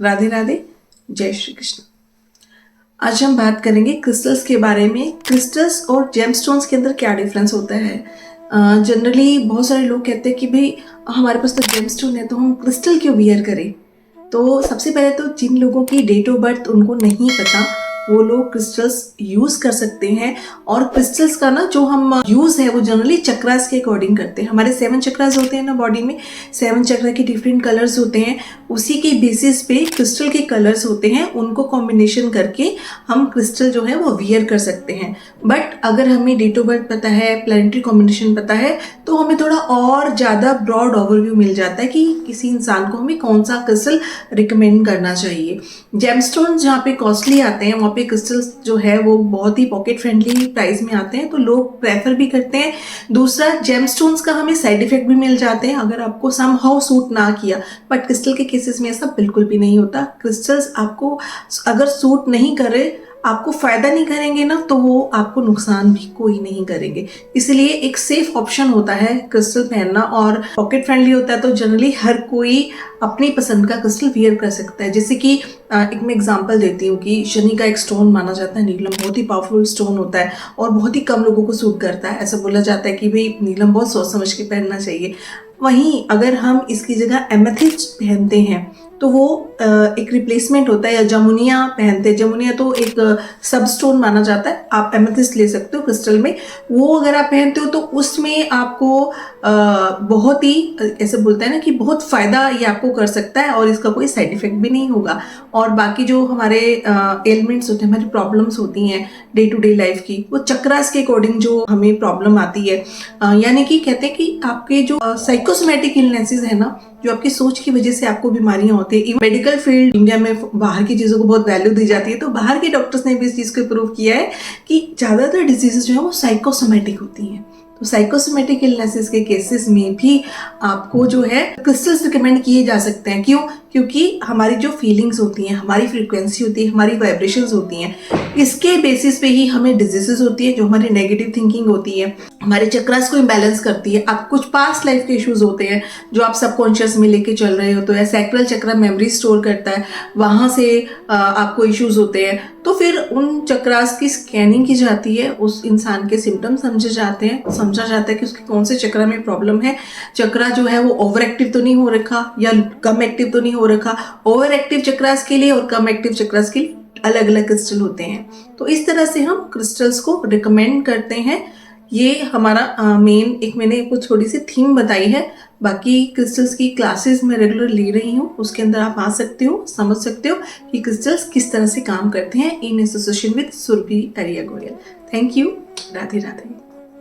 राधे राधे, जय श्री कृष्ण। आज हम बात करेंगे क्रिस्टल्स के बारे में। क्रिस्टल्स और जेमस्टोन्स के अंदर क्या डिफरेंस होता है। जनरली बहुत सारे लोग कहते हैं कि भाई हमारे पास तो जेमस्टोन है तो हम क्रिस्टल क्यों वियर करें। तो सबसे पहले तो जिन लोगों की डेट ऑफ बर्थ उनको नहीं पता वो लोग क्रिस्टल्स यूज़ कर सकते हैं। और क्रिस्टल्स का ना जो हम यूज़ है वो जनरली चक्रास के अकॉर्डिंग करते हैं। हमारे 7 चक्रास होते हैं ना बॉडी में, 7 चक्रा के डिफरेंट कलर्स होते हैं। उसी के बेसिस पे क्रिस्टल के कलर्स होते हैं, उनको कॉम्बिनेशन करके हम क्रिस्टल जो है वो वियर कर सकते हैं। बट अगर हमें डेट ऑफ बर्थ पता है, प्लैनेटरी कॉम्बिनेशन पता है, तो हमें थोड़ा और ज़्यादा ब्रॉड ओवरव्यू मिल जाता है कि किसी इंसान को हमें कौन सा क्रिस्टल रिकमेंड करना चाहिए। जेमस्टोन जहाँ पे कॉस्टली आते हैं वहाँ पे क्रिस्टल्स जो है वो बहुत ही पॉकेट फ्रेंडली प्राइस में आते हैं, तो लोग प्रेफर भी करते हैं। दूसरा, जेमस्टोन्स का हमें साइड इफेक्ट भी मिल जाते हैं अगर आपको समहाउ सूट ना किया। बट क्रिस्टल के केसेस में ऐसा बिल्कुल भी नहीं होता। क्रिस्टल्स आपको अगर सूट नहीं करे, आपको फ़ायदा नहीं करेंगे ना, तो वो आपको नुकसान भी कोई नहीं करेंगे। इसलिए एक सेफ ऑप्शन होता है क्रिस्टल पहनना, और पॉकेट फ्रेंडली होता है, तो जनरली हर कोई अपनी पसंद का क्रिस्टल वियर कर सकता है। जैसे कि एक मैं एग्जांपल देती हूँ कि शनि का एक स्टोन माना जाता है नीलम, बहुत ही पावरफुल स्टोन होता है और बहुत ही कम लोगों को सूट करता है। ऐसा बोला जाता है कि भाई नीलम बहुत सोच समझ के पहनना चाहिए। वहीं अगर हम इसकी जगह एमेथिस्ट पहनते हैं तो वो एक रिप्लेसमेंट होता है। या जमुनिया पहनते हैं, जमुनिया तो एक सब स्टोन माना जाता है, आप एमेथिस्ट ले सकते हो क्रिस्टल में। वो अगर आप पहनते हो तो उसमें आपको बहुत ही ऐसे बोलते हैं ना कि बहुत फ़ायदा ये आपको कर सकता है और इसका कोई साइड इफ़ेक्ट भी नहीं होगा। और बाकी जो हमारे एलिमेंट्स होते हैं, हमारी प्रॉब्लम्स होती हैं डे टू डे लाइफ की, वो चक्रास के अकॉर्डिंग जो हमें प्रॉब्लम आती है, यानी कि कहते हैं कि आपके जो साइकोसोमेटिक इलनेसेस है ना, जो आपकी सोच की वजह से आपको बीमारियां होती है। मेडिकल फील्ड इंडिया में बाहर की चीज़ों को बहुत वैल्यू दी जाती है, तो बाहर के डॉक्टर्स ने भी इस चीज़ को प्रूव किया है कि ज़्यादातर डिजीजेस जो है वो साइकोसोमेटिक होती हैं। तो साइकोसोमेटिक इलनेसेस के केसेस में भी आपको जो है क्रिस्टल्स रिकमेंड किए जा सकते हैं। क्यों? क्योंकि हमारी जो फीलिंग्स होती हैं, हमारी फ्रीक्वेंसी होती है, हमारी वाइब्रेशंस होती हैं, इसके बेसिस पे ही हमें डिजीजेस होती है। जो हमारी नेगेटिव थिंकिंग होती है हमारे चक्रास को इम्बैलेंस करती है। आप कुछ पास्ट लाइफ के इश्यूज होते हैं जो आप सबकॉन्शियस में लेके चल रहे हो, तो या सैक्रल चक्रा मेमोरी स्टोर करता है, वहाँ से आपको इश्यूज होते हैं। तो फिर उन चक्रास की स्कैनिंग की जाती है, उस इंसान के सिम्टम्स समझे जाते हैं, समझा जाता है कि उसके कौन से चक्रा में प्रॉब्लम है। चक्रा जो है वो ओवर एक्टिव तो नहीं हो रखा या कम एक्टिव तो नहीं हो रखा। ओवर एक्टिव चक्रास के लिए और कम एक्टिव चक्रास के लिए अलग अलग क्रिस्टल होते हैं। तो इस तरह से हम क्रिस्टल्स को रिकमेंड करते हैं। ये हमारा मेन एक मैंने कुछ थोड़ी सी थीम बताई है। बाकी क्रिस्टल्स की क्लासेस मैं रेगुलर ले रही हूँ, उसके अंदर आप आ सकते हो, समझ सकते हो कि क्रिस्टल्स किस तरह से काम करते हैं in association with Surbhi Ariya Goyal. Thank you. Radhe Radhe.